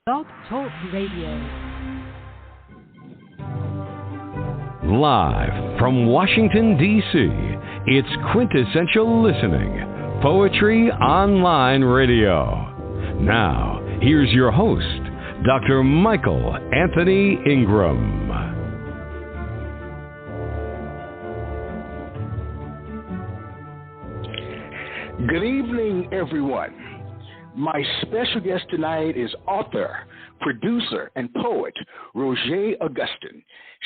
Blog Talk Radio. Live from Washington, D.C., it's Quintessential Listening, Poetry Online Radio. Now, here's your host, Dr. Michael Anthony Ingram. Good evening, everyone. My special guest tonight is author, producer, and poet, Rojé Augustin.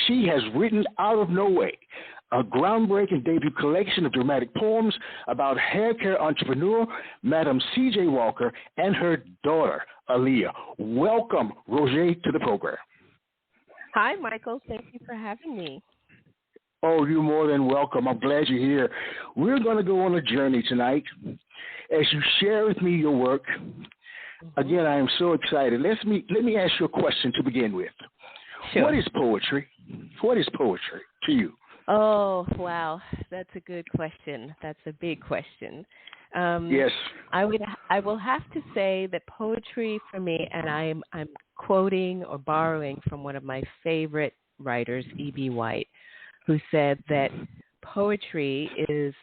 She has written Out of No Way, a groundbreaking debut collection of dramatic poems about hair care entrepreneur Madam C.J. Walker and her daughter, Aaliyah. Welcome, Rojé, to the program. Hi, Michael. Thank you for having me. Oh, you're more than welcome. I'm glad you're here. We're going to go on a journey tonight as you share with me your work. Again, I am so excited. Let me ask you a question to begin with. Sure. What is poetry? What is poetry to you? Oh, wow. That's a good question. That's a big question. Yes. I will have to say that poetry for me, and I'm quoting or borrowing from one of my favorite writers, E.B. White, who said that poetry is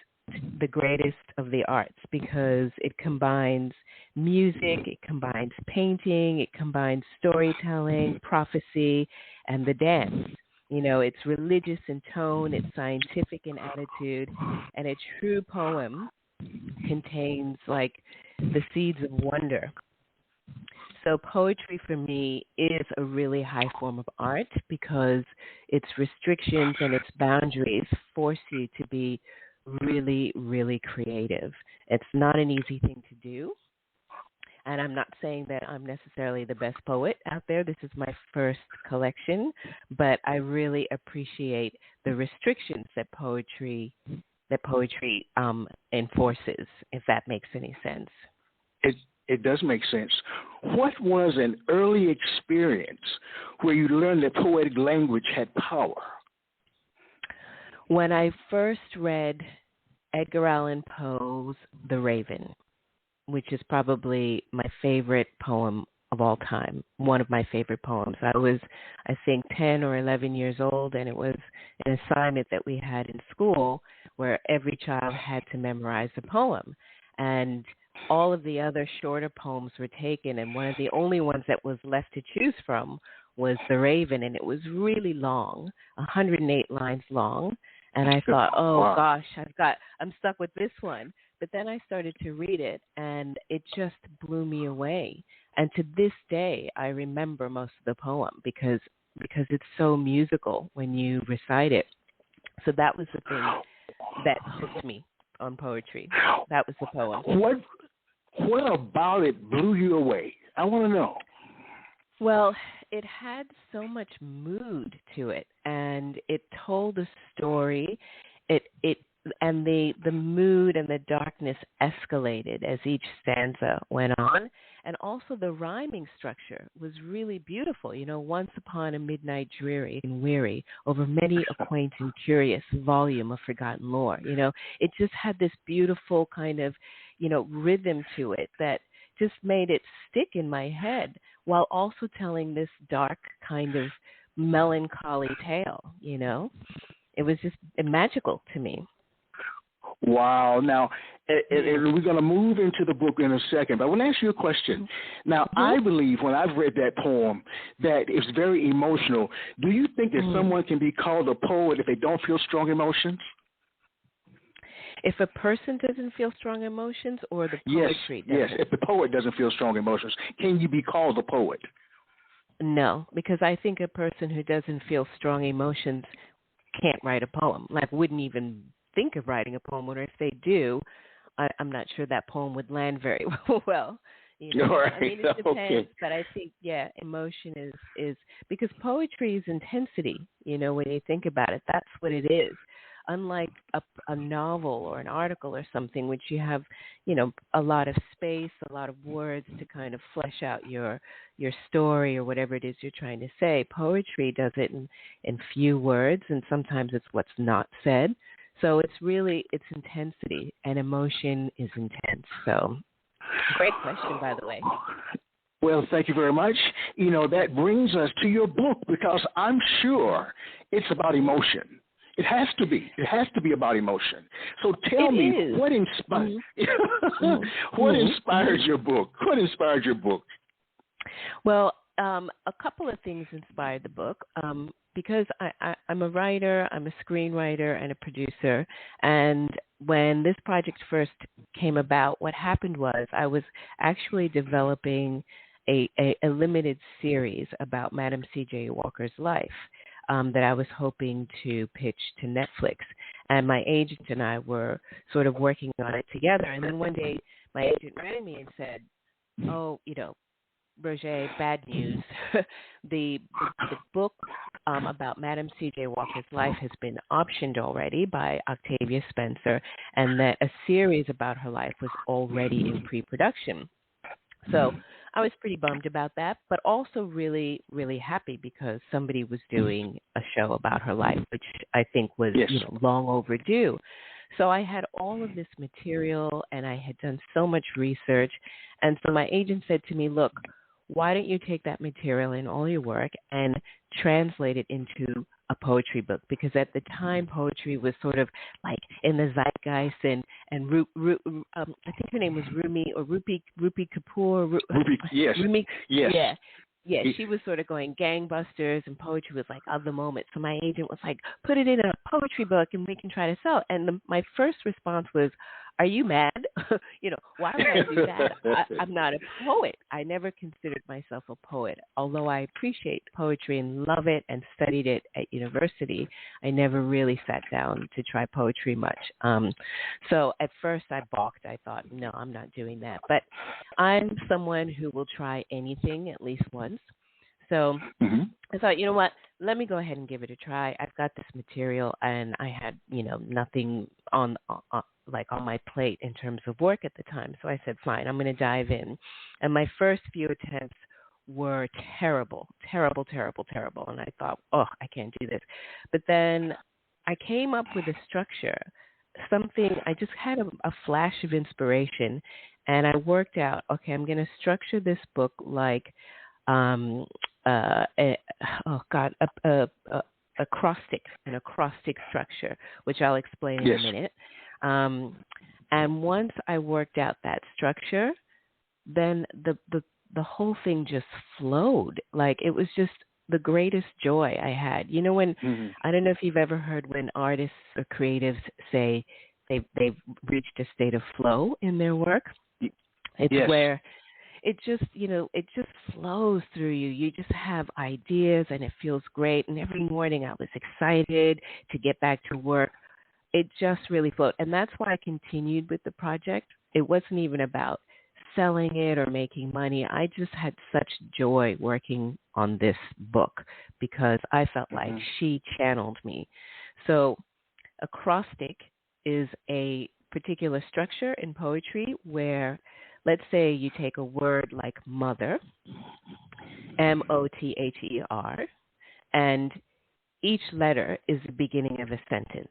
the greatest of the arts because it combines music, it combines painting, it combines storytelling, prophecy, and the dance. You know, it's religious in tone, it's scientific in attitude, and a true poem contains like the seeds of wonder. So poetry for me is a really high form of art because its restrictions and its boundaries force you to be really, really creative. It's not an easy thing to do. And I'm not saying that I'm necessarily the best poet out there. This is my first collection, but I really appreciate the restrictions that poetry enforces, if that makes any sense. It does make sense. What was an early experience where you learned that poetic language had power? When I first read Edgar Allan Poe's The Raven, which is probably my favorite poem of all time, one of my favorite poems. I was, I think, 10 or 11 years old, and it was an assignment that we had in school where every child had to memorize a poem. And all of the other shorter poems were taken, and one of the only ones that was left to choose from was The Raven, and it was really long, 108 lines long. And I thought, oh, wow. Gosh, I'm stuck with this one. But then I started to read it, and it just blew me away. And to this day, I remember most of the poem because it's so musical when you recite it. So that was the thing that hooked me on poetry. That was the poem. What about it blew you away? I want to know. Well, it had so much mood to it, and it told a story. And the mood and the darkness escalated as each stanza went on. And also the rhyming structure was really beautiful. You know, once upon a midnight dreary and weary, over many a quaint and curious volume of forgotten lore. You know, it just had this beautiful kind of, rhythm to it that just made it stick in my head while also telling this dark kind of melancholy tale, It was just magical to me. Wow. Now, we're going to move into the book in a second, but I want to ask you a question. Now, I believe when I've read that poem that it's very emotional. Do you think that someone can be called a poet if they don't feel strong emotions? If a person doesn't feel strong emotions or the poetry doesn't? Yes, if the poet doesn't feel strong emotions, can you be called a poet? No, because I think a person who doesn't feel strong emotions can't write a poem, wouldn't even think of writing a poem, or if they do, I'm not sure that poem would land very well. Right. I mean, it depends, Okay. But I think, emotion is because poetry is intensity, when you think about it, that's what it is. Unlike a novel or an article or something, which you have, a lot of space, a lot of words to kind of flesh out your story or whatever it is you're trying to say. Poetry does it in few words, and sometimes it's what's not said. So it's intensity, and emotion is intense. So great question, by the way. Well, thank you very much. That brings us to your book because I'm sure it's about emotion. It has to be. It has to be about emotion. So tell me, what inspired what inspired your book? What inspired your book? Well, a couple of things inspired the book. Because I'm a writer, I'm a screenwriter, and a producer. And when this project first came about, what happened was I was actually developing a limited series about Madam C.J. Walker's life that I was hoping to pitch to Netflix. And my agent and I were sort of working on it together. And then one day my agent rang me and said, oh, Rojé, bad news. the book about Madam C.J. Walker's life has been optioned already by Octavia Spencer, and that a series about her life was already in pre-production. So I was pretty bummed about that, but also really, really happy because somebody was doing a show about her life, which I think was long overdue. So I had all of this material, and I had done so much research. And so my agent said to me, look, why don't you take that material and all your work and translate it into a poetry book? Because at the time, poetry was sort of like in the zeitgeist, and I think her name was Rupi Kapoor. Rupi, yes. Rumi, yes. Yeah. Yeah, she was sort of going gangbusters, and poetry was like of the moment. So my agent was like, put it in a poetry book and we can try to sell it. And my first response was, are you mad? Why would I do that? I'm not a poet. I never considered myself a poet. Although I appreciate poetry and love it and studied it at university, I never really sat down to try poetry much. So at first I balked. I thought, no, I'm not doing that. But I'm someone who will try anything at least once. So I thought, you know what, let me go ahead and give it a try. I've got this material, and I had, nothing on my plate in terms of work at the time. So I said, fine, I'm going to dive in. And my first few attempts were terrible. And I thought, oh, I can't do this. But then I came up with a structure, I just had a flash of inspiration, and I worked out, okay, I'm going to structure this book like, an acrostic structure, which I'll explain in a minute. And once I worked out that structure, then the whole thing just flowed. Like, it was just the greatest joy I had. When I don't know if you've ever heard when artists or creatives say they've reached a state of flow in their work. It's where it just flows through you. You just have ideas, and it feels great. And every morning I was excited to get back to work. It just really flowed. And that's why I continued with the project. It wasn't even about selling it or making money. I just had such joy working on this book because I felt like she channeled me. So acrostic is a particular structure in poetry where, let's say you take a word like mother, M-O-T-H-E-R, and each letter is the beginning of a sentence,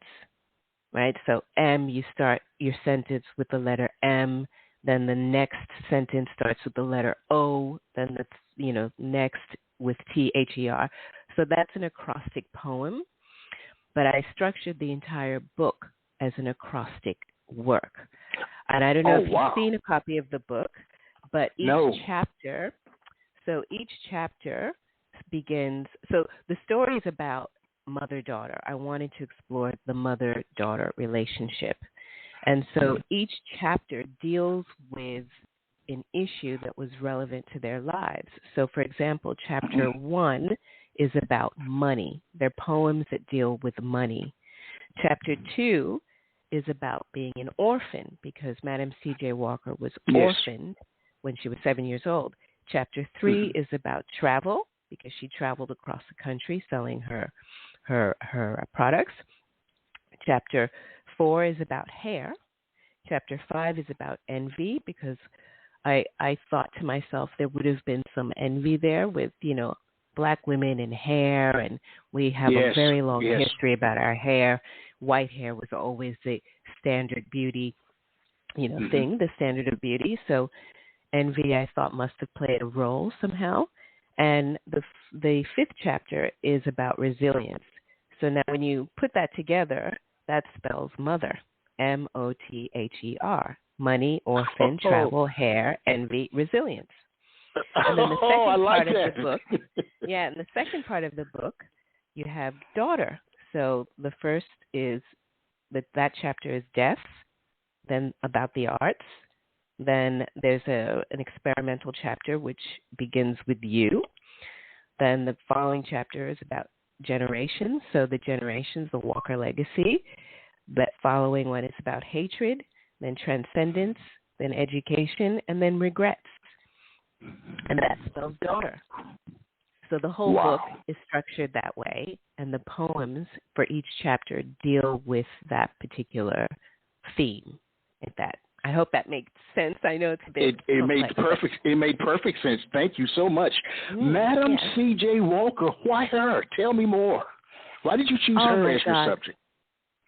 right? So M, you start your sentence with the letter M, then the next sentence starts with the letter O, then the next with T-H-E-R. So that's an acrostic poem, but I structured the entire book as an acrostic work. And I don't know if you've seen a copy of the book, but each chapter begins, so the story is about mother-daughter. I wanted to explore the mother-daughter relationship. And so each chapter deals with an issue that was relevant to their lives. So, for example, chapter 1 is about money. They're poems that deal with money. Chapter 2 is about being an orphan because Madam C.J. Walker was orphaned when she was 7 years old. Chapter 3 is about travel because she traveled across the country selling her products. Chapter 4 is about hair. Chapter 5 is about envy because I thought to myself there would have been some envy there with, Black women and hair, and we have a very long history about our hair. White hair was always the standard beauty, thing, the standard of beauty. So envy, I thought, must have played a role somehow. And the fifth chapter is about resilience. So now when you put that together, that spells mother, Mother. Money, orphan, travel, hair, envy, resilience. And then the second part of the book, and the second part of the book, you have daughter. So the first is that chapter is death, then about the arts. Then there's an experimental chapter which begins with you. Then the following chapter is about generations. So the generations, the Walker legacy. That following one is about hatred, then transcendence, then education, and then regrets. And that spells daughter. So the whole book is structured that way, and the poems for each chapter deal with that particular theme. I hope that makes sense. I know it's a bit It made perfect sense. Thank you so much. Madam C.J. Walker, why her? Tell me more. Why did you choose her as your subject?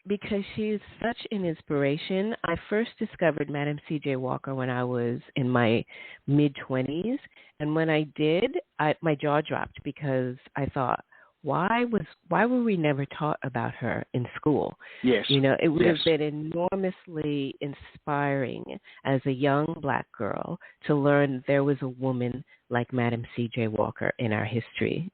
Because she is such an inspiration. I first discovered Madam C.J. Walker when I was in my mid-20s. And when I did, my jaw dropped because I thought, why were we never taught about her in school? Yes. It would have been enormously inspiring as a young black girl to learn there was a woman like Madam C.J. Walker in our history,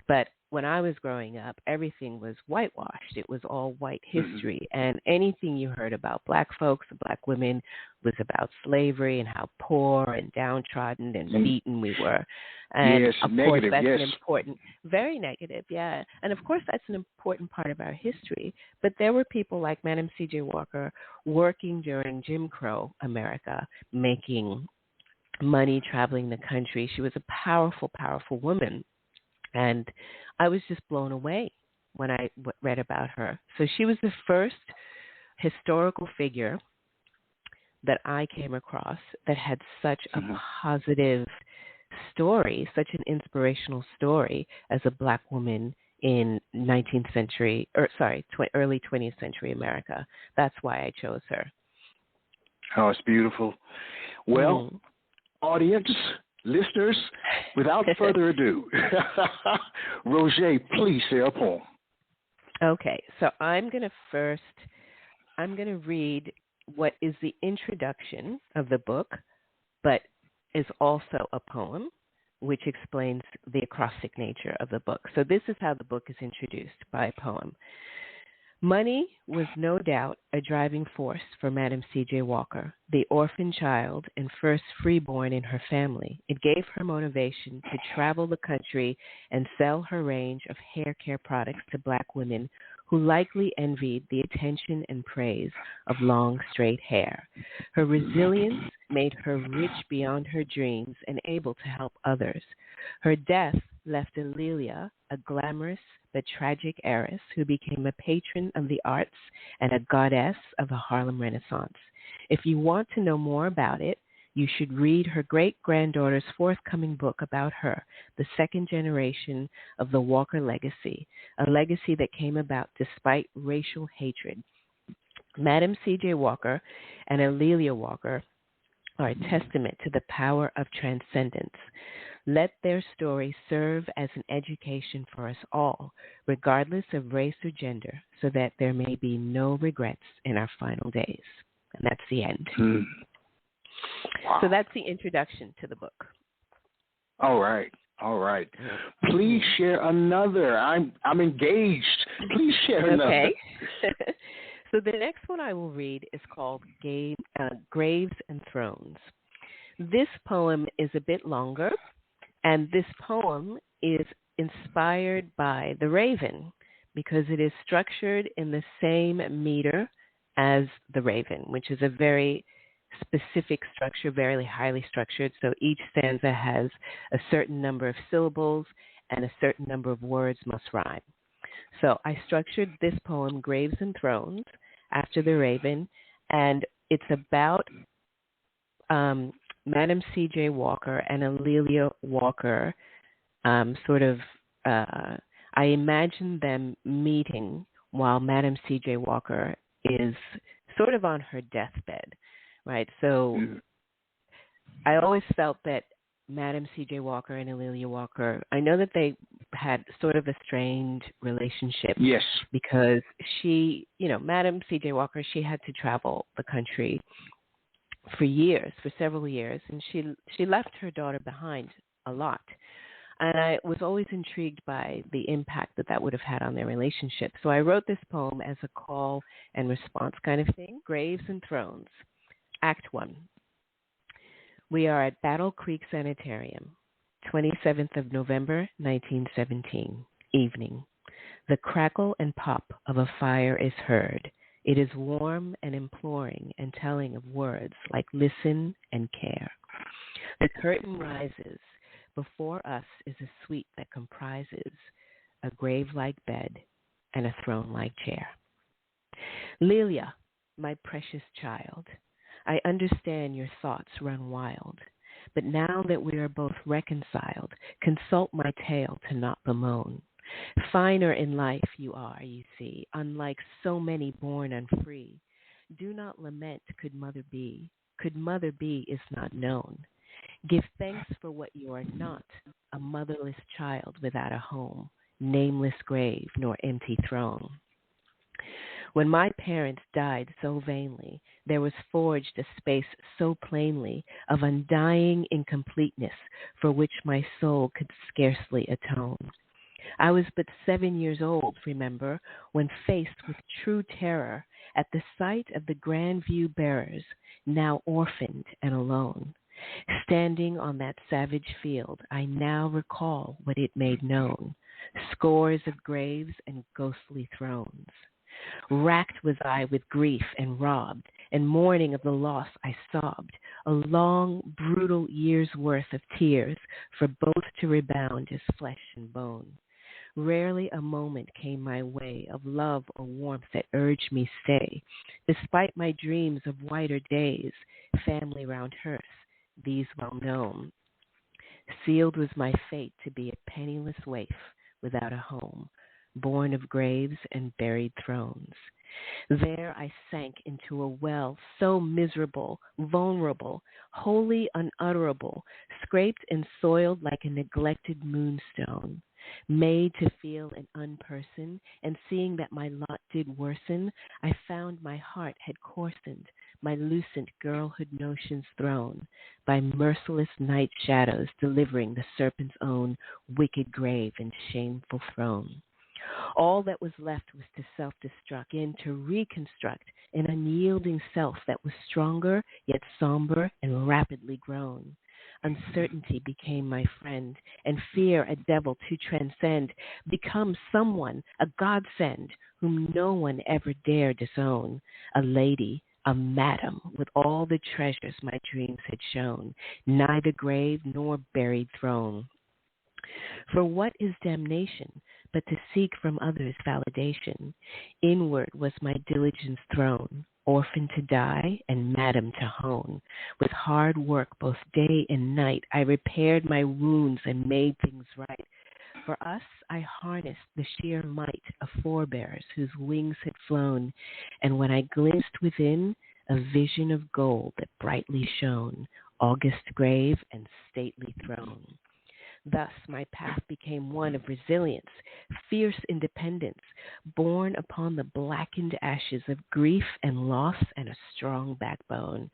But when I was growing up, everything was whitewashed. It was all white history. And anything you heard about black folks, black women, was about slavery and how poor and downtrodden and beaten we were. And of course, that's an important, very negative, And of course, that's an important part of our history. But there were people like Madam C.J. Walker working during Jim Crow America, making money, traveling the country. She was a powerful, powerful woman. And I was just blown away when I read about her. So she was the first historical figure that I came across that had such a positive story, such an inspirational story as a black woman in early 20th century America. That's why I chose her. Oh, it's beautiful. Well, audience, listeners, without further ado, Rojé, please say a poem. Okay, so I'm going to read what is the introduction of the book, but is also a poem, which explains the acrostic nature of the book. So this is how the book is introduced, by a poem. Money was no doubt a driving force for Madam C.J. Walker, the orphan child and first freeborn in her family. It gave her motivation to travel the country and sell her range of hair care products to black women who likely envied the attention and praise of long, straight hair. Her resilience made her rich beyond her dreams and able to help others. Her death left Alelia, a glamorous but tragic heiress who became a patron of the arts and a goddess of the Harlem Renaissance. If you want to know more about it, you should read her great-granddaughter's forthcoming book about her, The Second Generation of the Walker Legacy, a legacy that came about despite racial hatred. Madam C.J. Walker and Alelia Walker are a testament to the power of transcendence. Let their story serve as an education for us all, regardless of race or gender, so that there may be no regrets in our final days. And that's the end. Wow. So that's the introduction to the book. All right. Please share another. I'm engaged. Please share another. Okay. So the next one I will read is called Graves and Thrones. This poem is a bit longer, and this poem is inspired by The Raven because it is structured in the same meter as The Raven, which is a very specific structure, very highly structured. So each stanza has a certain number of syllables and a certain number of words must rhyme. So I structured this poem, Graves and Thrones, after The Raven, and it's about Madam C.J. Walker and Alelia Walker. I imagine them meeting while Madam C.J. Walker is sort of on her deathbed, right? So I always felt that Madam C.J. Walker and A'Lelia Walker, I know that they had sort of a strained relationship. Yes. Because she, Madam C.J. Walker, she had to travel the country for years, for several years, and she left her daughter behind a lot. And I was always intrigued by the impact that would have had on their relationship. So I wrote this poem as a call and response kind of thing. Graves and Thrones, Act 1. We are at Battle Creek Sanitarium, 27th of November, 1917, evening. The crackle and pop of a fire is heard. It is warm and imploring and telling of words like listen and care. The curtain rises. Before us is a suite that comprises a grave-like bed and a throne-like chair. Lelia, my precious child, I understand your thoughts run wild, but now that we are both reconciled, consult my tale to not bemoan. Finer in life you are, you see, unlike so many born unfree. Do not lament, could mother be is not known. Give thanks for what you are not, a motherless child without a home, nameless grave nor empty throne. When my parents died so vainly, there was forged a space so plainly of undying incompleteness for which my soul could scarcely atone. I was but 7 years old, remember, when faced with true terror at the sight of the grand view bearers, now orphaned and alone. Standing on that savage field, I now recall what it made known, scores of graves and ghostly thrones. Racked was I with grief and robbed, and mourning of the loss I sobbed, a long, brutal year's worth of tears, for both to rebound as flesh and bone. Rarely a moment came my way of love or warmth that urged me stay, despite my dreams of whiter days, family round hearth, these well known. Sealed was my fate to be a penniless waif without a home, born of graves and buried thrones. There I sank into a well so miserable, vulnerable, wholly unutterable, scraped and soiled like a neglected moonstone. Made to feel an unperson, and seeing that my lot did worsen, I found my heart had coarsened, my lucent girlhood notions thrown, by merciless night shadows delivering the serpent's own wicked grave and shameful throne. All that was left was to self-destruct and to reconstruct an unyielding self that was stronger, yet somber and rapidly grown. Uncertainty became my friend, and fear a devil to transcend, become someone, a godsend, whom no one ever dare disown, a lady, a madam, with all the treasures my dreams had shown, neither grave nor buried throne. For what is damnation but to seek from others validation? Inward was my diligence thrown, orphan to die and madam to hone. With hard work both day and night, I repaired my wounds and made things right. For us, I harnessed the sheer might of forebears whose wings had flown, and when I glimpsed within, a vision of gold that brightly shone, august grave and stately throne. Thus my path became one of resilience, fierce independence, born upon the blackened ashes of grief and loss and a strong backbone.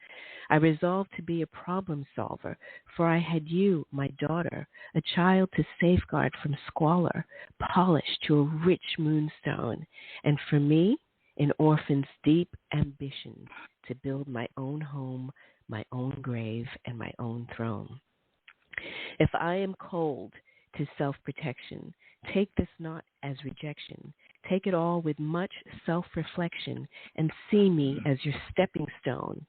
I resolved to be a problem solver, for I had you, my daughter, a child to safeguard from squalor, polished to a rich moonstone, and for me, an orphan's deep ambition to build my own home, my own grave, and my own throne. If I am cold to self-protection, take this not as rejection. Take it all with much self-reflection and see me as your stepping stone.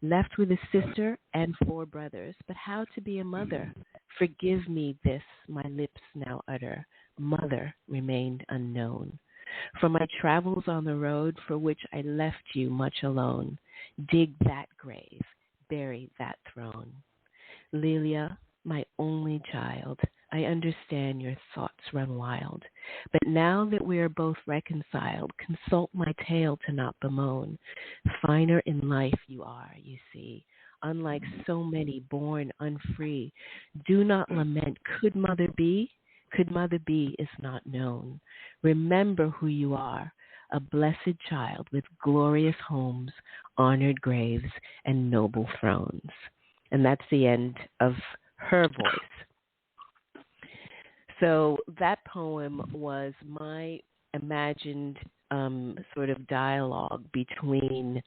Left with a sister and 4 brothers, but how to be a mother? Forgive me this, my lips now utter. Mother remained unknown. For my travels on the road for which I left you much alone, dig that grave, bury that throne. Lelia, my only child, I understand your thoughts run wild. But now that we are both reconciled, consult my tale to not bemoan. Finer in life you are, you see, unlike so many born unfree. Do not lament, could mother be? Could mother be is not known. Remember who you are, a blessed child with glorious homes, honored graves, and noble thrones. And that's the end of her voice. So that poem was my imagined sort of dialogue between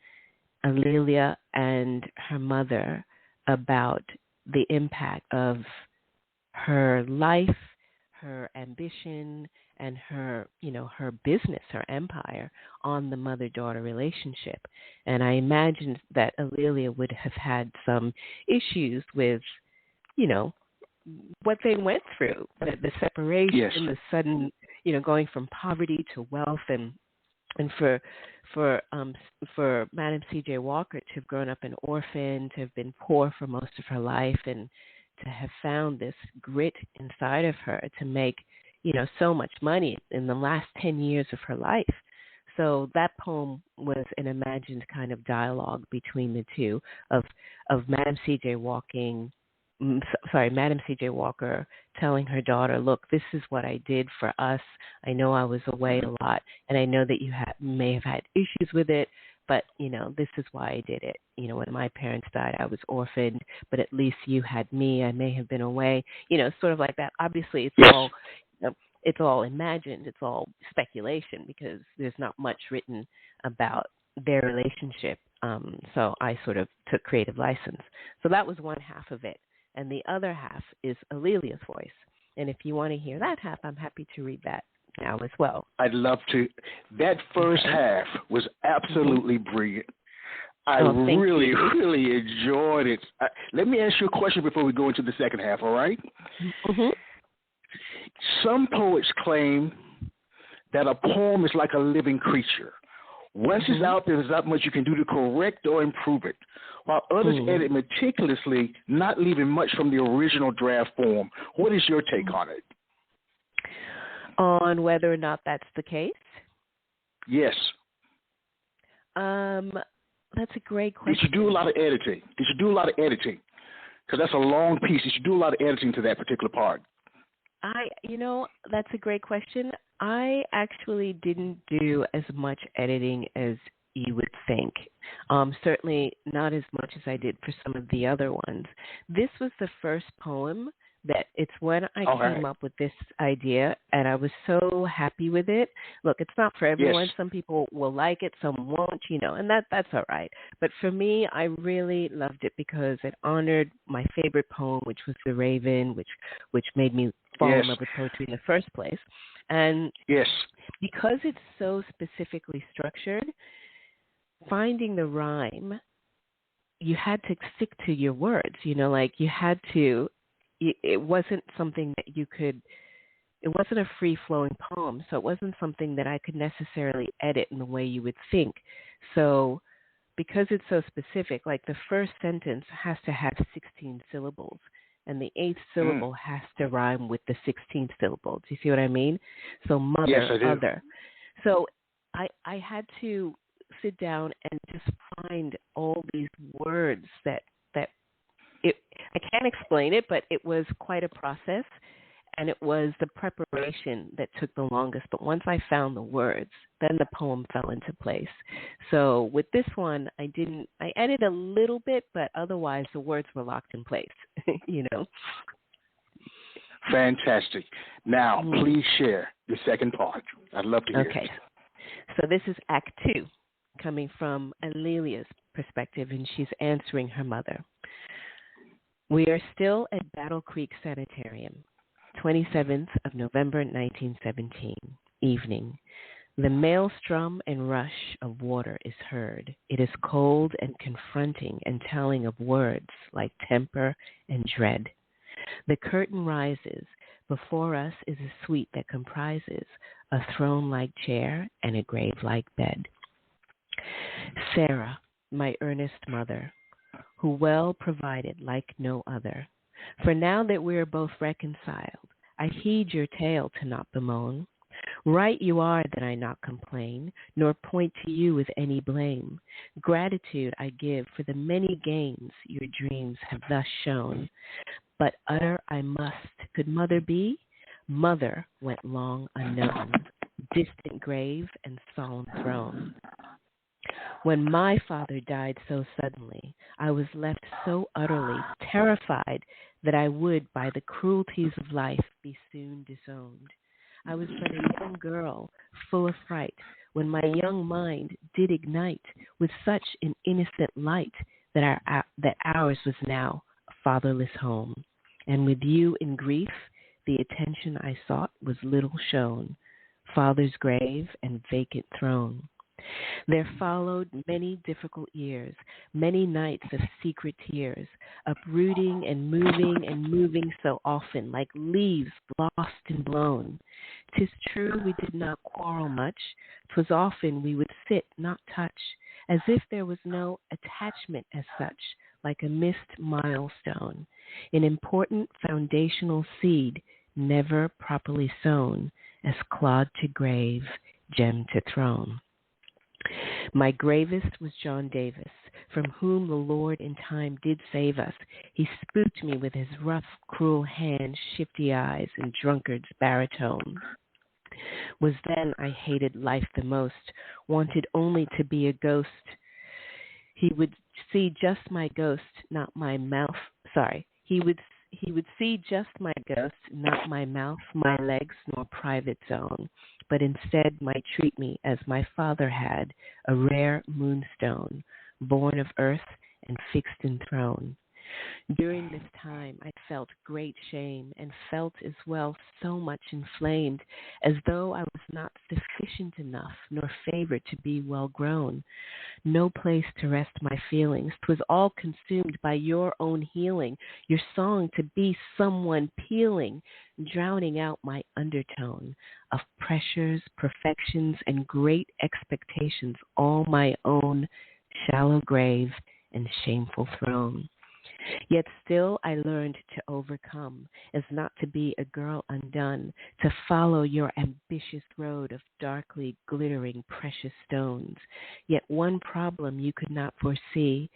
Alelia and her mother about the impact of her life, her ambition, and her, her business, her empire on the mother-daughter relationship. And I imagined that Alelia would have had some issues with, what they went through, the separation, Yes. the sudden, going from poverty to wealth, and for Madam C.J. Walker to have grown up an orphan, to have been poor for most of her life, and to have found this grit inside of her to make, so much money in the last 10 years of her life. So that poem was an imagined kind of dialogue between the two of Madam C.J. Madam C.J. Walker telling her daughter, look, this is what I did for us. I know I was away a lot, and I know that you may have had issues with it, but, this is why I did it. When my parents died, I was orphaned, but at least you had me. I may have been away, sort of like that. Obviously, it's all imagined. It's all speculation because there's not much written about their relationship. So I sort of took creative license. So that was one half of it. And the other half is Alelia's voice. And if you want to hear that half, I'm happy to read that now as well. I'd love to. That first half was absolutely brilliant. I really enjoyed it. Let me ask you a question before we go into the second half, all right? Mm-hmm. Some poets claim that a poem is like a living creature. Once it's out there, there's not much you can do to correct or improve it, while others edit meticulously, not leaving much from the original draft form. What is your take on it? On whether or not that's the case? Yes. That's a great question. Did you do a lot of editing? Because that's a long piece. Did you do a lot of editing to that particular part? That's a great question. I actually didn't do as much editing as you would think. Certainly not as much as I did for some of the other ones. This was the first poem that it's when I came up with this idea, and I was so happy with it. Look, it's not for everyone. Yes. Some people will like it, some won't, and that's all right. But for me, I really loved it because it honored my favorite poem, which was The Raven, which made me fall in love with poetry in the first place. And because it's so specifically structured, finding the rhyme, you had to stick to your words, like you had to. It wasn't something that it wasn't a free-flowing poem, so it wasn't something that I could necessarily edit in the way you would think. So because it's so specific, like the first sentence has to have 16 syllables, and the 8th syllable has to rhyme with the 16th syllable. Do you see what I mean? So mother, yes, I do. other. So I had to sit down and just find all these words that I can't explain it, but it was quite a process, and it was the preparation that took the longest. But once I found the words, then the poem fell into place. So with this one, I edited a little bit, but otherwise the words were locked in place, Fantastic. Now, please share the second part. I'd love to hear it. Okay. So this is Act 2, coming from Alelia's perspective, and she's answering her mother. We are still at Battle Creek Sanitarium, 27th of November, 1917, evening. The maelstrom and rush of water is heard. It is cold and confronting and telling of words like temper and dread. The curtain rises. Before us is a suite that comprises a throne-like chair and a grave-like bed. Sarah, my earnest mother, who well provided like no other. For now that we are both reconciled, I heed your tale to not bemoan. Right you are that I not complain, nor point to you with any blame. Gratitude I give for the many gains your dreams have thus shown. But utter I must, could mother be? Mother went long unknown, distant grave and solemn throne. When my father died so suddenly, I was left so utterly terrified that I would, by the cruelties of life, be soon disowned. I was but a young girl, full of fright, when my young mind did ignite with such an innocent light that ours was now a fatherless home. And with you in grief, the attention I sought was little shown, father's grave and vacant throne. There followed many difficult years, many nights of secret tears, uprooting and moving so often, like leaves lost and blown. 'Tis true we did not quarrel much, 'twas often we would sit, not touch, as if there was no attachment as such, like a missed milestone, an important foundational seed, never properly sown, as clod to grave, gem to throne. My gravest was John Davis, from whom the Lord in time did save us. He spooked me with his rough, cruel hand, shifty eyes, and drunkard's baritone. Was then I hated life the most, wanted only to be a ghost. He would see just my ghost, not my mouth. He would see just my ghost, not my mouth, my legs, nor private zone, but instead might treat me as my father had, a rare moonstone, born of earth and fixed in throne. During this time I felt great shame, and felt as well so much inflamed, as though I was not sufficient enough, nor favored to be well grown. No place to rest my feelings, 'twas all consumed by your own healing, your song to be someone pealing, drowning out my undertone of pressures, perfections, and great expectations, all my own, shallow grave and shameful throne. Yet still I learned to overcome, as not to be a girl undone, to follow your ambitious road of darkly glittering precious stones. Yet one problem you could not foresee,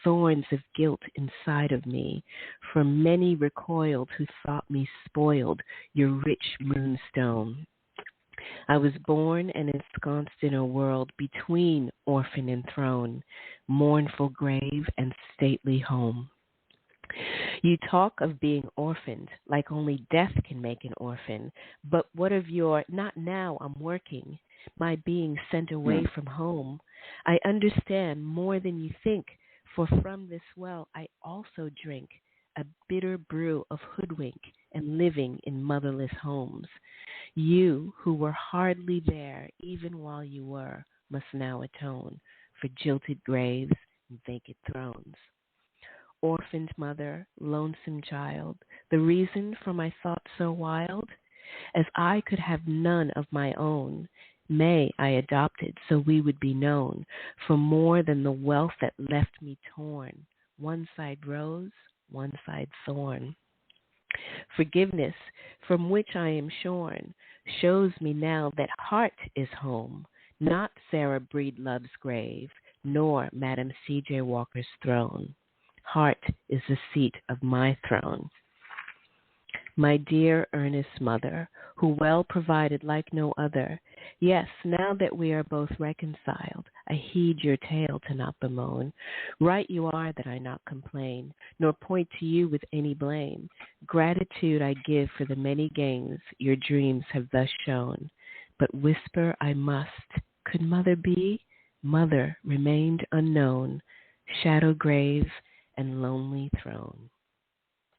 thorns of guilt inside of me, from many recoiled who thought me spoiled, your rich moonstone. I was born and ensconced in a world between orphan and throne, mournful grave and stately home. You talk of being orphaned, like only death can make an orphan. But what of your, not now I'm working, my being sent away from home? I understand more than you think, for from this well I also drink a bitter brew of hoodwink and living in motherless homes. You, who were hardly there even while you were, must now atone for jilted graves and vacant thrones. Orphaned mother, lonesome child, the reason for my thoughts so wild? As I could have none of my own, May I adopted so we would be known for more than the wealth that left me torn, one side rose, one side thorn. Forgiveness, from which I am shorn, shows me now that heart is home, not Sarah Breedlove's grave, nor Madam C.J. Walker's throne. Heart is the seat of my throne. My dear earnest mother, who well provided like no other, yes, now that we are both reconciled, I heed your tale to not bemoan. Right you are that I not complain, nor point to you with any blame. Gratitude I give for the many gains your dreams have thus shown. But whisper I must, could mother be? Mother remained unknown, shadow grave and lonely throne.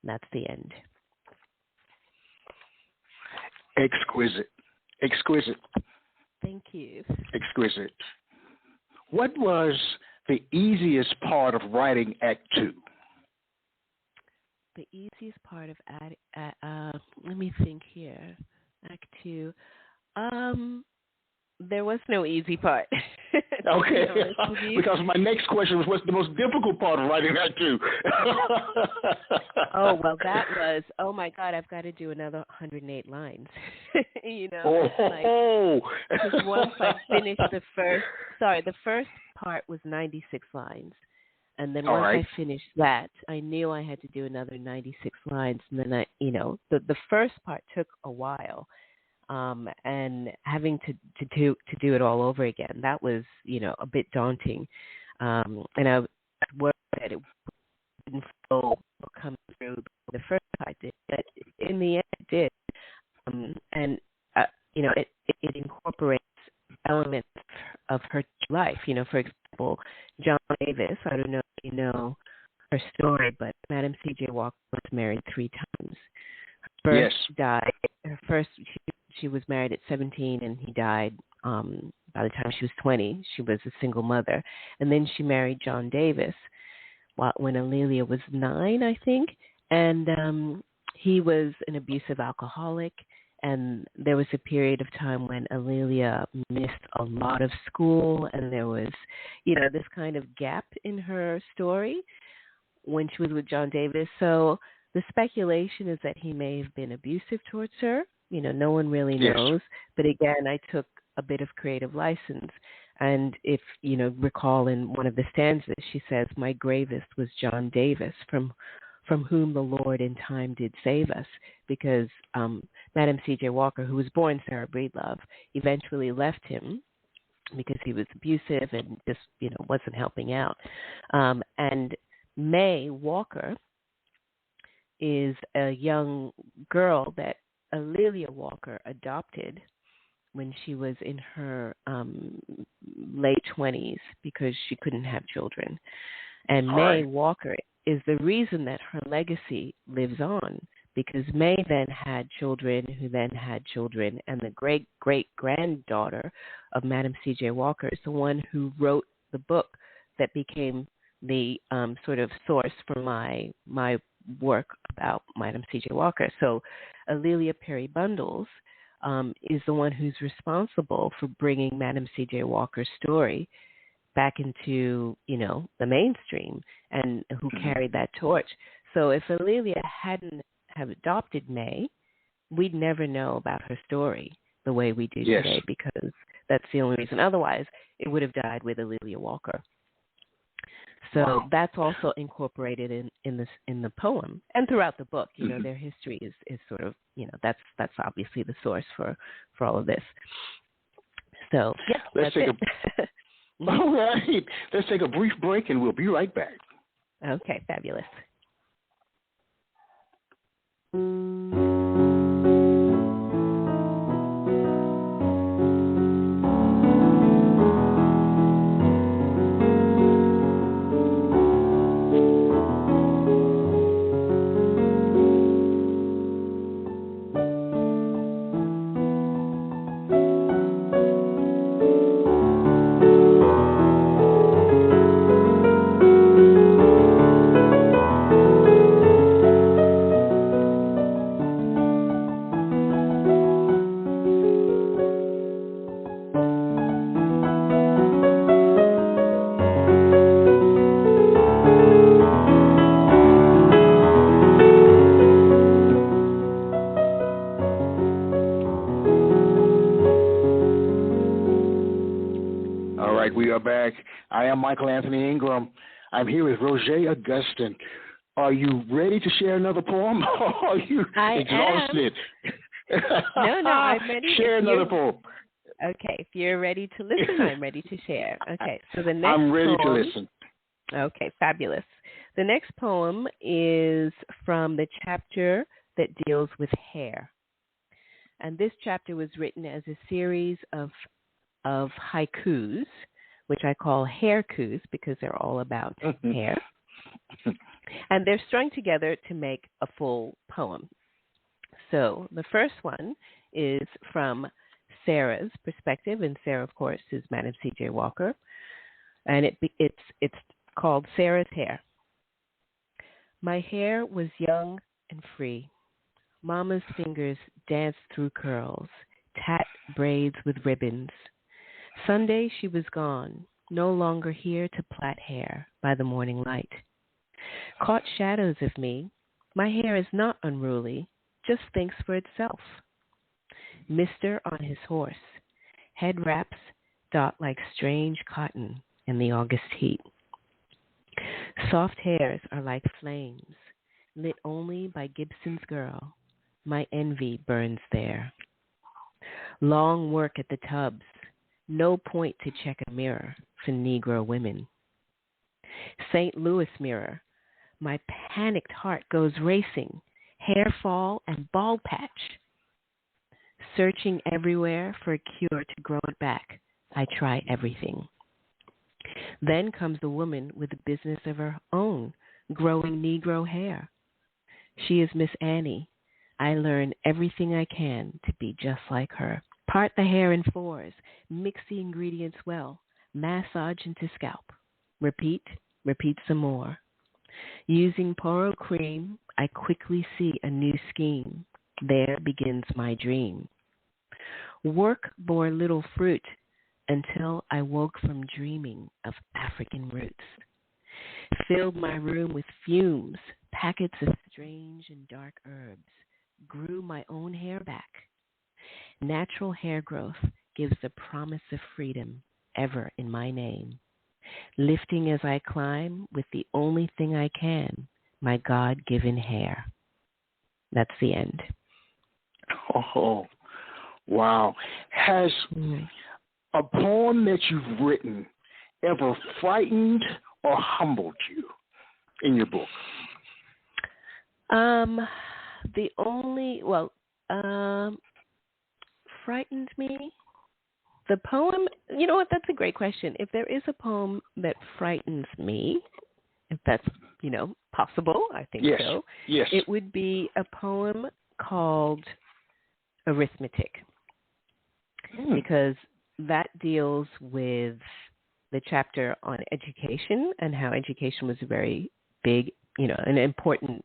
That's the end. Exquisite. Exquisite. Thank you. Exquisite. What was the easiest part of writing Act Two? The easiest part of let me think here. Act Two. There was no easy part, Okay, because my next question was, what's the most difficult part of writing that too? Oh, well, that was, oh my God, I've got to do another 108 lines. Because once I finished the first part was 96 lines. And then once I finished that, I knew I had to do another 96 lines. And then the first part took a while. And having to do it all over again, that was, a bit daunting. And I was worried that it didn't flow or come through the first part did, but in the end it did. It incorporates elements of her life. For example, John Davis, I don't know if you know her story, but Madam C.J. Walker was married 3 times. She was married at 17 and he died by the time she was 20. She was a single mother. And then she married John Davis when A'Lelia was 9, I think. And he was an abusive alcoholic. And there was a period of time when A'Lelia missed a lot of school. And there was, this kind of gap in her story when she was with John Davis. So the speculation is that he may have been abusive towards her. No one really knows. But again, I took a bit of creative license. And if, recall in one of the stanzas, she says, "My gravest was John Davis, from whom the Lord in time did save us," because Madam C.J. Walker, who was born Sarah Breedlove, eventually left him because he was abusive and just, wasn't helping out. And May Walker is a young girl that A'Lelia Walker adopted when she was in her late 20s because she couldn't have children. And May Walker is the reason that her legacy lives on, because May then had children who then had children, and the great-great-granddaughter of Madam C.J. Walker is the one who wrote the book that became the sort of source for my work about Madam C.J. Walker. So A'Lelia Perry Bundles is the one who's responsible for bringing Madam C.J. Walker's story back into, the mainstream, and who carried that torch. So if A'Lelia hadn't have adopted May, we'd never know about her story the way we do today, because that's the only reason. Otherwise, it would have died with A'Lelia Walker. So that's also incorporated in the poem and throughout the book. Their history is sort of, that's obviously the source for all of this. So let's take all right. Let's take a brief break and we'll be right back. Okay, fabulous. I am Michael Anthony Ingram. I'm here with Rojé Augustin. Are you ready to share another poem? Or are you exhausted? No, I'm ready. Share another poem. Okay, if you're ready to listen, I'm ready to share. Okay, so the next I'm ready poem, to listen. Okay, fabulous. The next poem is from the chapter that deals with hair. And this chapter was written as a series of haikus, which I call hairkus because they're all about hair. And they're strung together to make a full poem. So the first one is from Sarah's perspective, and Sarah, of course, is Madam C.J. Walker. And it's called Sarah's Hair. My hair was young and free. Mama's fingers danced through curls, tat braids with ribbons. Sunday she was gone. no longer here to plait hair by the morning light. Caught shadows of me, my hair is not unruly, just thinks for itself. Mister on his horse, head wraps dot like strange cotton in the August heat. Soft hairs are like flames, lit only by Gibson's girl. My envy burns there. Long work at the tubs, no point to check a mirror for Negro women. St. Louis mirror, my panicked heart goes racing, hair fall and bald patch. Searching everywhere for a cure to grow it back, I try everything. Then comes the woman with a business of her own, growing Negro hair. She is Miss Annie. I learn everything I can to be just like her. Part the hair in fours, mix the ingredients well, massage into scalp. Repeat some more. Using Poro cream, I quickly see a new scheme. There begins my dream. Work bore little fruit until I woke from dreaming of African roots. Filled my room with fumes, packets of strange and dark herbs. Grew my own hair back. Natural hair growth gives the promise of freedom ever in my name. Lifting as I climb with the only thing I can, my God-given hair. That's the end. Oh, wow. Has a poem that you've written ever frightened or humbled you in your book? Frightened me. The poem, you know what, that's a great question. If there is a poem that frightens me, if that's, possible, I think so. Yes. It would be a poem called Arithmetic, because that deals with the chapter on education and how education was a very big, an important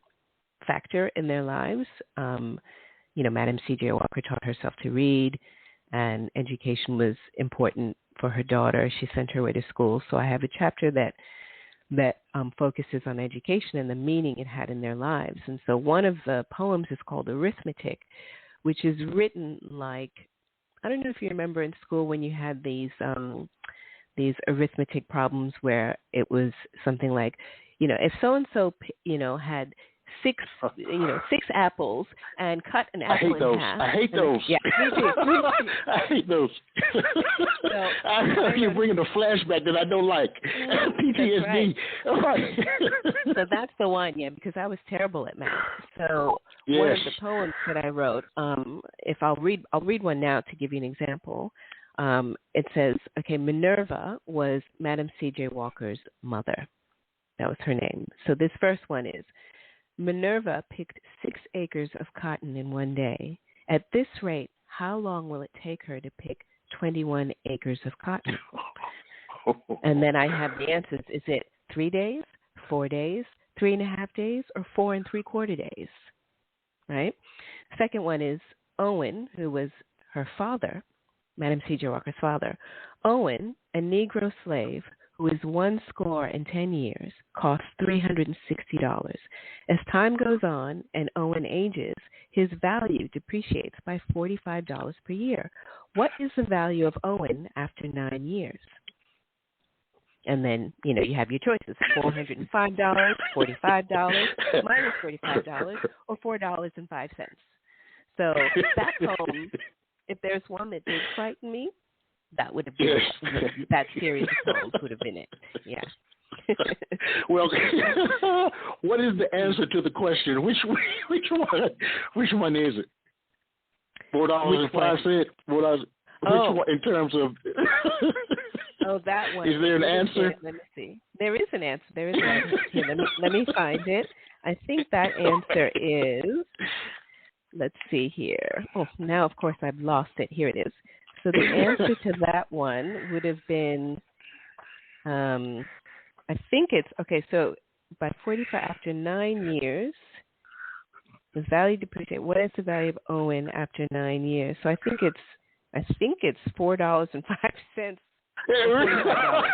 factor in their lives. Madam C.J. Walker taught herself to read, and education was important for her daughter. She sent her away to school. So I have a chapter that focuses on education and the meaning it had in their lives. And so one of the poems is called Arithmetic, which is written like, I don't know if you remember in school when you had these arithmetic problems where it was something like, if so-and-so, had six apples and cut an apple in half. I hate those. Yeah, me too. I hate those. You're bringing a flashback that I don't like. PTSD. Right. So that's the one, because I was terrible at math. So one of the poems that I wrote, if I'll read one now to give you an example. It says, Minerva was Madam C.J. Walker's mother. That was her name. So this first one is, Minerva picked 6 acres of cotton in one day. At this rate, how long will it take her to pick 21 acres of cotton? And then I have the answers. Is it 3 days, 4 days, 3.5 days, or 4 3/4 days? Right? Second one is Owen, who was her father, Madam C.J. Walker's father. Owen, a Negro slave, who is 110 years, costs $360. As time goes on and Owen ages, his value depreciates by $45 per year. What is the value of Owen after 9 years? And then, you have your choices, $405, $45, minus $45, or $4.05. So that poem, if there's one that did frighten me, that would have been that series of poems would have been it. Yeah. Well, what is the answer to the question? Which one is it? $4.05. $4. Which one in terms of? That one. Is there an answer? Let me see. There is an answer. Here, let me find it. I think that answer is. Let's see here. Oh, now of course I've lost it. Here it is. So the answer to that one would have been, I think it's, so by 45, after 9 years, the value depreciate. What is the value of Owen after 9 years? So I think it's $4.05 $45.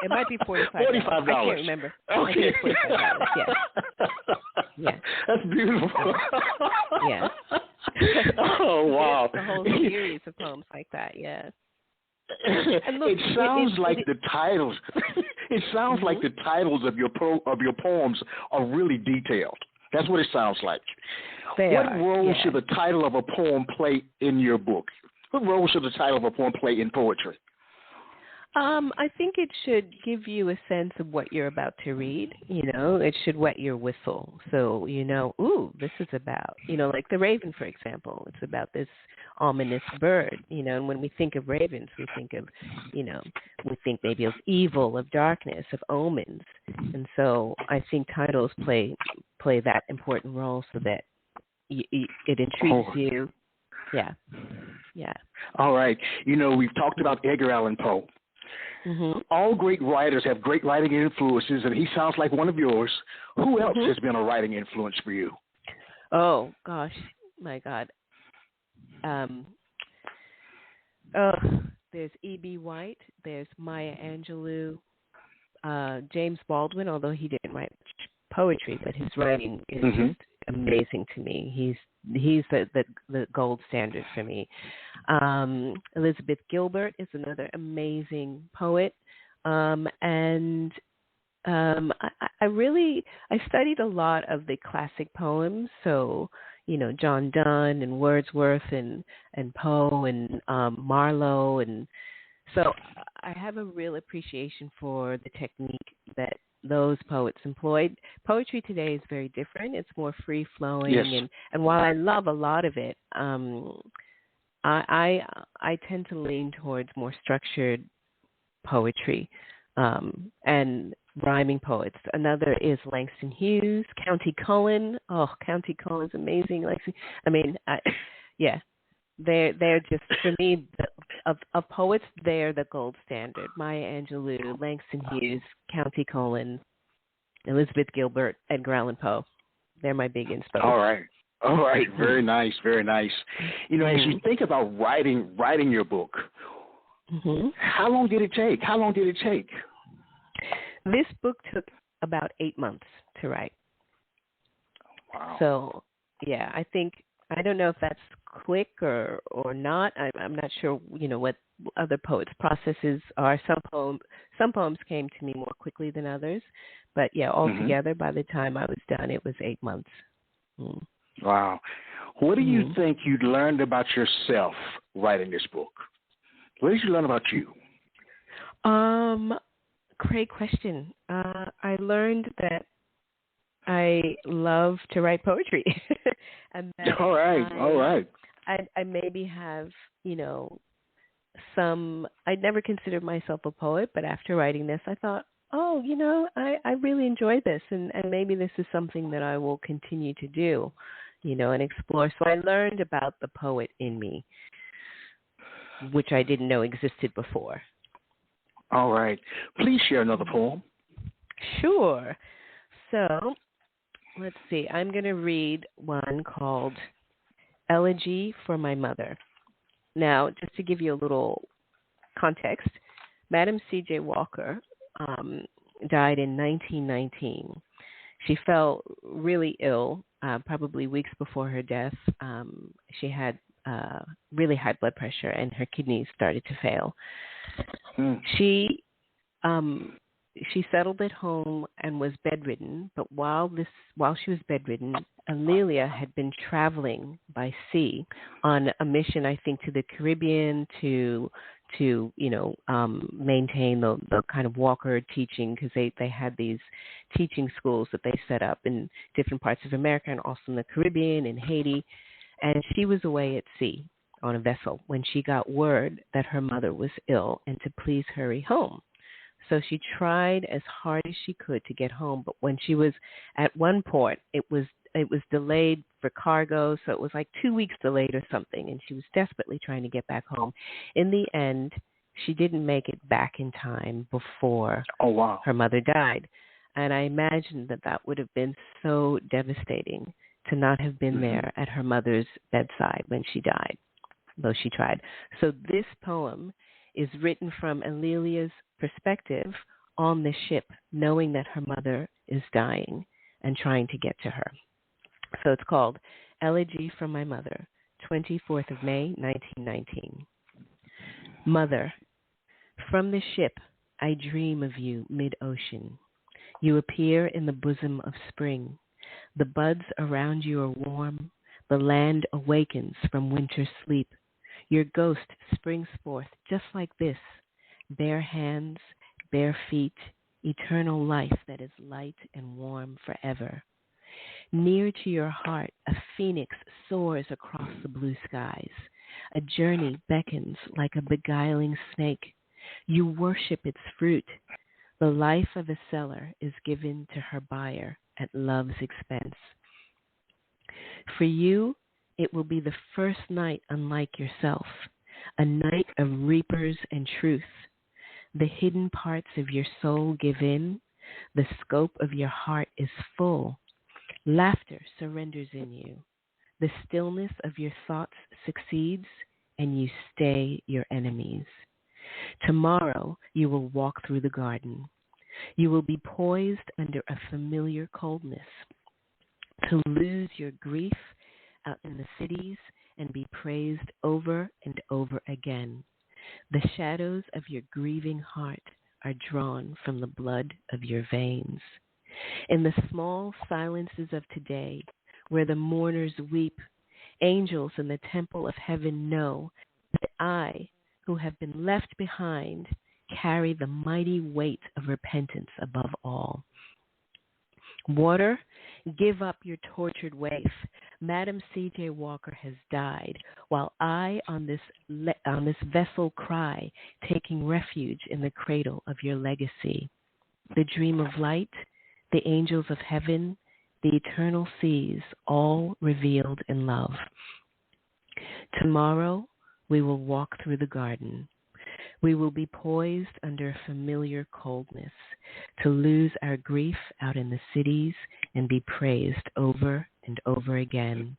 It might be $45. $45. I can't remember. Okay. I think it's $45. Yes. Yeah. That's beautiful. Yeah. Oh, wow. There's a whole series of poems like that. Yeah. And look, it sounds like the titles. It sounds like the titles of your poems are really detailed. That's what it sounds like. What role should the title of a poem play in your book? What role should the title of a poem play in poetry? I think it should give you a sense of what you're about to read. It should wet your whistle. So, ooh, this is about, like the raven, for example. It's about this ominous bird, and when we think of ravens, we think of, we think maybe of evil, of darkness, of omens. And so I think titles play that important role so that it intrigues you. Yeah. Yeah. All right. We've talked about Edgar Allan Poe. Mm-hmm. All great writers have great writing influences, and he sounds like one of yours. Who else has been a writing influence for you? Oh, gosh. My God. There's E.B. White. There's Maya Angelou. James Baldwin, although he didn't write poetry, but his writing is just amazing to me. He's the gold standard for me. Elizabeth Gilbert is another amazing poet. I studied a lot of the classic poems. So, John Donne and Wordsworth and Poe and Marlowe. And so I have a real appreciation for the technique that those poets employed. Poetry today is very different. It's more free-flowing. Yes. And while I love a lot of it, I tend to lean towards more structured poetry and rhyming poets. Another is Langston Hughes, County Cullen. Oh, County Cullen's amazing. They're just, for me, of poets, they're the gold standard. Maya Angelou, Langston Hughes, County Cullen, Elizabeth Gilbert, Edgar Allan Poe. They're my big inspo. All right. Very nice, very nice. As you think about writing your book, how long did it take? This book took about 8 months to write. Wow. So, yeah, I don't know if that's quick or not. I'm not sure, what other poets' processes are. Some poems came to me more quickly than others. But, yeah, altogether, by the time I was done, it was 8 months. Mm. Wow. What do you think you learned about yourself writing this book? What did you learn about you? Great question. I learned that I love to write poetry. And that all right. I maybe have, I'd never considered myself a poet, but after writing this, I thought, I really enjoy this, and maybe this is something that I will continue to do, and explore. So I learned about the poet in me, which I didn't know existed before. All right. Please share another poem. Sure. So let's see. I'm going to read one called Elegy for My Mother. Now, just to give you a little context, Madam C.J. Walker died in 1919. She fell really ill, probably weeks before her death. She had really high blood pressure, and her kidneys started to fail. She settled at home and was bedridden, but while she was bedridden, Amelia had been traveling by sea on a mission, I think, to the Caribbean to maintain the kind of Walker teaching, because they had these teaching schools that they set up in different parts of America and also in the Caribbean and Haiti. And she was away at sea on a vessel when she got word that her mother was ill and to please hurry home. So she tried as hard as she could to get home, but when she was at one port, it was delayed for cargo, so it was like 2 weeks delayed or something, and she was desperately trying to get back home. In the end, she didn't make it back in time before her mother died. And I imagine that would have been so devastating to not have been there at her mother's bedside when she died, though she tried. So this poem is written from Alelia's perspective on the ship, knowing that her mother is dying and trying to get to her. So it's called Elegy from My Mother, 24th of May, 1919. Mother, from the ship I dream of you mid-ocean. You appear in the bosom of spring. The buds around you are warm. The land awakens from winter's sleep. Your ghost springs forth just like this, bare hands, bare feet, eternal life that is light and warm forever. Near to your heart, a phoenix soars across the blue skies. A journey beckons like a beguiling snake. You worship its fruit. The life of a seller is given to her buyer at love's expense. For you, it will be the first night unlike yourself, a night of reapers and truth. The hidden parts of your soul give in. The scope of your heart is full. Laughter surrenders in you. The stillness of your thoughts succeeds, and you stay your enemies. Tomorrow you will walk through the garden. You will be poised under a familiar coldness, to lose your grief out in the cities and be praised over and over again. The shadows of your grieving heart are drawn from the blood of your veins. In the small silences of today, where the mourners weep, angels in the temple of heaven know that I, who have been left behind, carry the mighty weight of repentance above all. Water, give up your tortured waif. Madam C.J. Walker has died, while I on this vessel cry, taking refuge in the cradle of your legacy. The dream of light, the angels of heaven, the eternal seas, all revealed in love. Tomorrow we will walk through the garden. We will be poised under familiar coldness, to lose our grief out in the cities and be praised over and over again.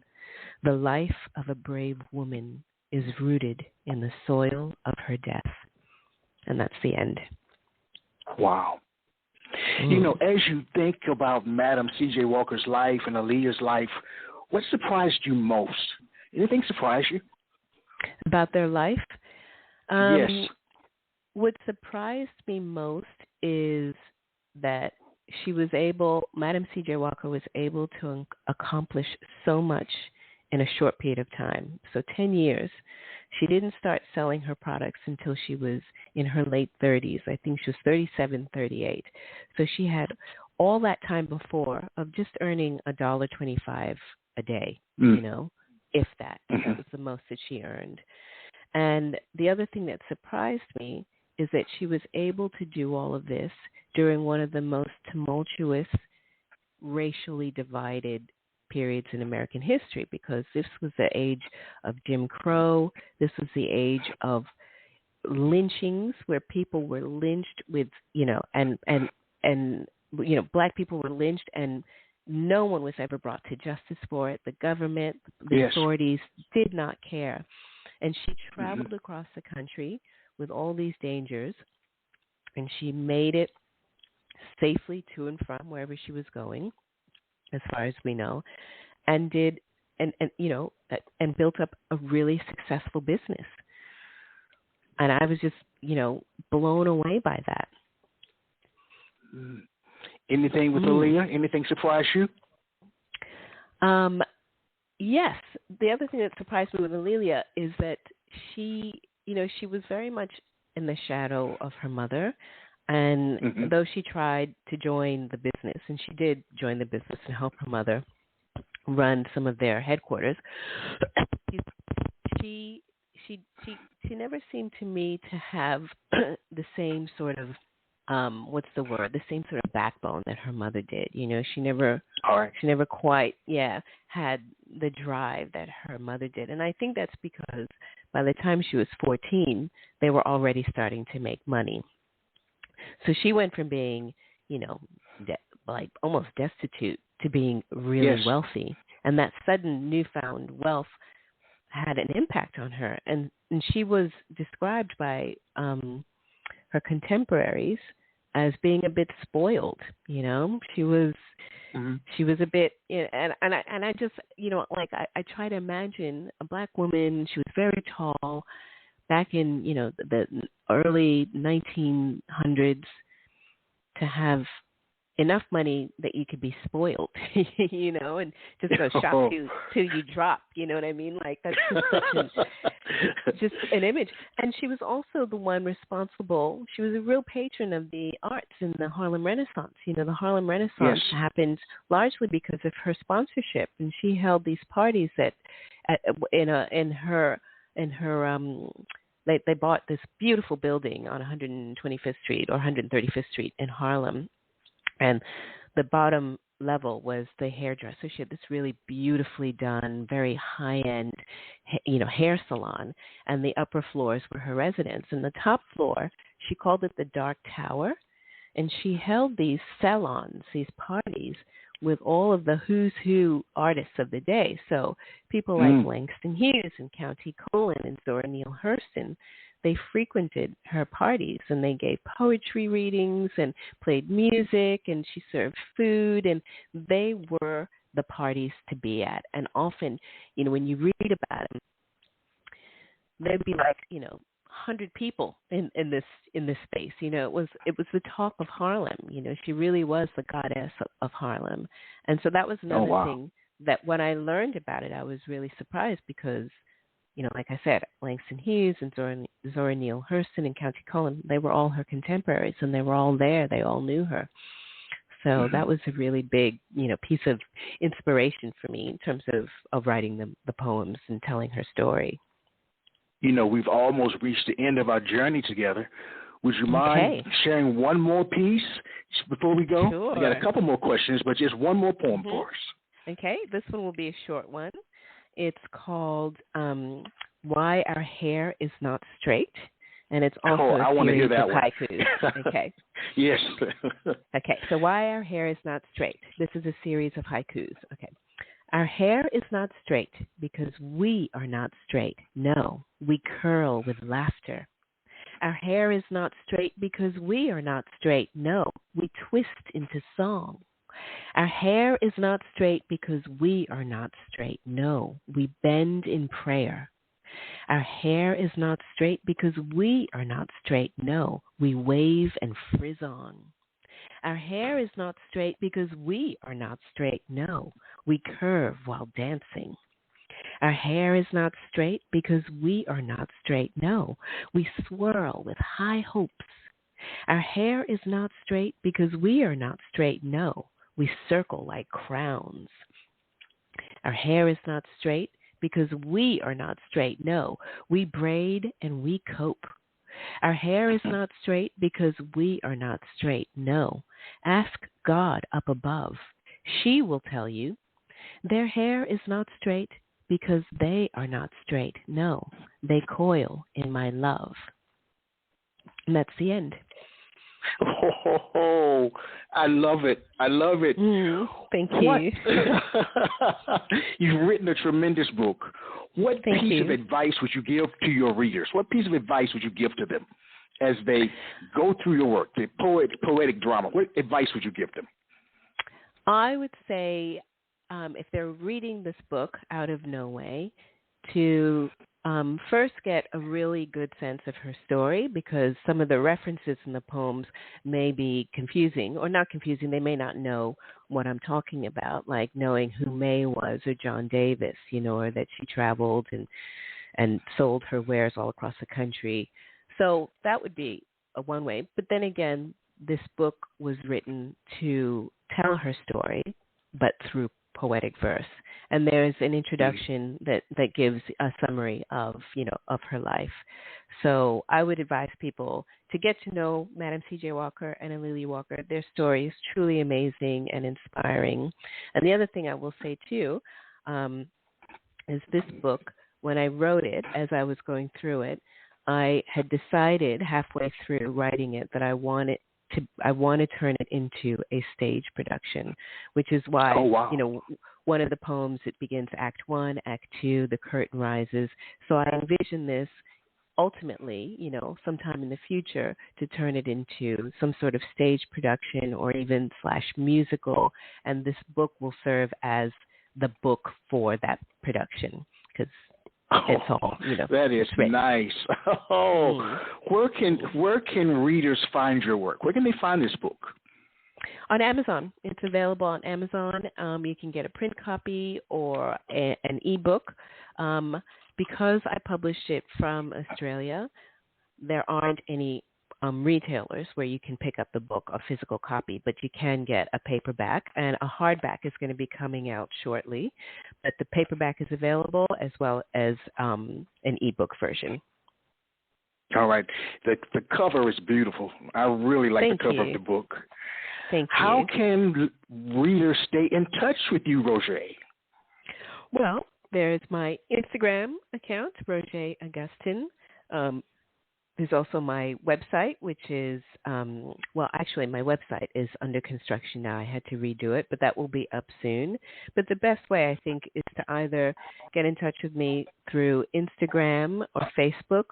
The life of a brave woman is rooted in the soil of her death. And that's the end. Wow. You know, as you think about Madam C.J. Walker's life and Aaliyah's life, what surprised you most? Anything surprise you? About their life? Yes. What surprised me most is that Madam C.J. Walker was able to accomplish so much in a short period of time. So 10 years. She didn't start selling her products until she was in her late 30s. I think she was 37, 38. So she had all that time before of just earning $1.25 a day, you know, if that. That was the most that she earned. And the other thing that surprised me is that she was able to do all of this during one of the most tumultuous, racially divided periods in American history, because this was the age of Jim Crow. This was the age of lynchings, where people were lynched with, and black people were lynched, and no one was ever brought to justice for it. The government, the authorities did not care. And she traveled across the country with all these dangers, and she made it safely to and from wherever she was going, as far as we know, and built up a really successful business. And I was just, blown away by that. Anything with Aaliyah? Anything surprise you? Yes. The other thing that surprised me with Aaliyah is that she was very much in the shadow of her mother. And though she tried to join the business, and she did join the business and help her mother run some of their headquarters, she never seemed to me to have the same sort of the same sort of backbone that her mother did. She never quite had the drive that her mother did. And I think that's because by the time she was 14, they were already starting to make money. So she went from being, like almost destitute to being really wealthy. And that sudden newfound wealth had an impact on her. And she was described by her contemporaries as being a bit spoiled. She was a bit, and I just, like I try to imagine a black woman. She was very tall back in, the early 1900s, to have enough money that you could be spoiled, and just go shop till you drop. You know what I mean? Like, that's just an image. And she was also the one responsible. She was a real patron of the arts in the Harlem Renaissance. The Harlem Renaissance happened largely because of her sponsorship, and she held these parties They bought this beautiful building on 125th Street or 135th Street in Harlem, and the bottom level was the hairdresser. She had this really beautifully done, very high-end, hair salon, and the upper floors were her residence. And the top floor, she called it the Dark Tower, and she held these salons, these parties, with all of the who's who artists of the day. So people like Langston Hughes and Countee Cullen and Zora Neale Hurston, they frequented her parties, and they gave poetry readings and played music, and she served food, and they were the parties to be at. And often, when you read about them, there'd be like, 100 people in this space. It was the talk of Harlem. She really was the goddess of Harlem. And so that was another thing that when I learned about it, I was really surprised because, like I said, Langston Hughes and Zora Neale Hurston and Countee Cullen, they were all her contemporaries, and they were all there. They all knew her. So that was a really big, piece of inspiration for me in terms of writing the poems and telling her story. We've almost reached the end of our journey together. Would you mind sharing one more piece before we go? Sure. I got a couple more questions, but just one more poem for us. Okay, this one will be a short one. It's called Why Our Hair Is Not Straight, and it's also I want to hear that one. Haikus. Okay. Yes. Okay, so Why Our Hair Is Not Straight. This is a series of haikus. Okay. Our hair is not straight because we are not straight. No, we curl with laughter. Our hair is not straight because we are not straight. No, we twist into song. Our hair is not straight because we are not straight. No, we bend in prayer. Our hair is not straight because we are not straight. No, we wave and frizz on. Our hair is not straight because we are not straight. No, we curve while dancing. Our hair is not straight because we are not straight. No, we swirl with high hopes. Our hair is not straight because we are not straight. No, we circle like crowns. Our hair is not straight because we are not straight. No, we braid and we cope. Our hair is not straight because we are not straight. No, ask God up above. She will tell you. Their hair is not straight because they are not straight. No, they coil in my love. And that's the end. Oh, I love it. I love it. Thank you. You've written a tremendous book. What piece of advice would you give to your readers? What piece of advice would you give to them as they go through your work, the poetic drama? What advice would you give them? I would say if they're reading this book, Out of No Way, to first get a really good sense of her story, because some of the references in the poems may be confusing, or not confusing. They may not know what I'm talking about, like knowing who May was or John Davis, or that she traveled and sold her wares all across the country. So that would be one way. But then again, this book was written to tell her story, but through poetic verse. And there's an introduction that gives a summary of her life. So I would advise people to get to know Madam C.J. Walker and A'Lelia Walker. Their story is truly amazing and inspiring. And the other thing I will say, too, is this book, when I wrote it, as I was going through it, I had decided halfway through writing it that I want to turn it into a stage production, which is why, one of the poems, it begins Act 1, Act 2, the curtain rises. So I envision this ultimately, sometime in the future to turn it into some sort of stage production or even / musical. And this book will serve as the book for that production because it's all, That is nice. Where can readers find your work? Where can they find this book? On Amazon. It's available on Amazon. You can get a print copy or an ebook. Because I published it from Australia, there aren't any retailers where you can pick up the book, a physical copy, but you can get a paperback, and a hardback is going to be coming out shortly. But the paperback is available as well as an ebook version. All right. The cover is beautiful. I really like the cover of the book. Thank you. How can readers stay in touch with you, Rojé? Well, there's my Instagram account, Rojé Augustin. There's also my website, which is, actually my website is under construction now. I had to redo it, but that will be up soon. But the best way, I think, is to either get in touch with me through Instagram or Facebook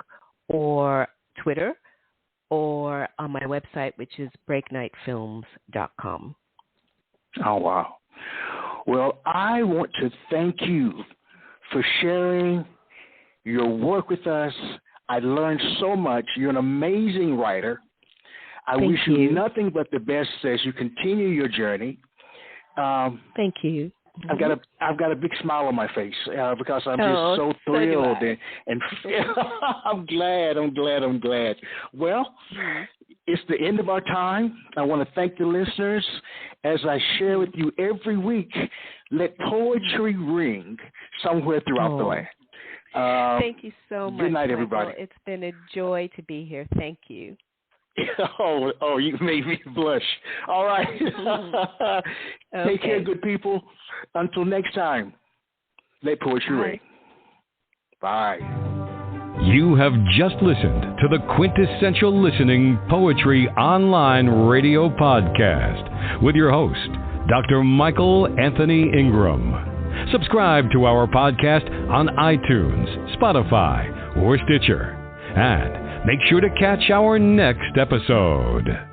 or Twitter or on my website, which is breaknightfilms.com. Oh, wow. Well, I want to thank you for sharing your work with us. I learned so much. You're an amazing writer. I wish you nothing but the best as you continue your journey. Thank you. I've got a big smile on my face because I'm just so thrilled and I'm glad. Well, it's the end of our time. I want to thank the listeners as I share with you every week. Let poetry ring somewhere throughout the land. Thank you so much. Good night, everybody. It's been a joy to be here. Thank you. Oh, you made me blush. All right. Take care, good people. Until next time, let poetry ring. Bye. You have just listened to the Quintessential Listening Poetry Online Radio Podcast with your host, Dr. Michael Anthony Ingram. Subscribe to our podcast on iTunes, Spotify, or Stitcher. And make sure to catch our next episode.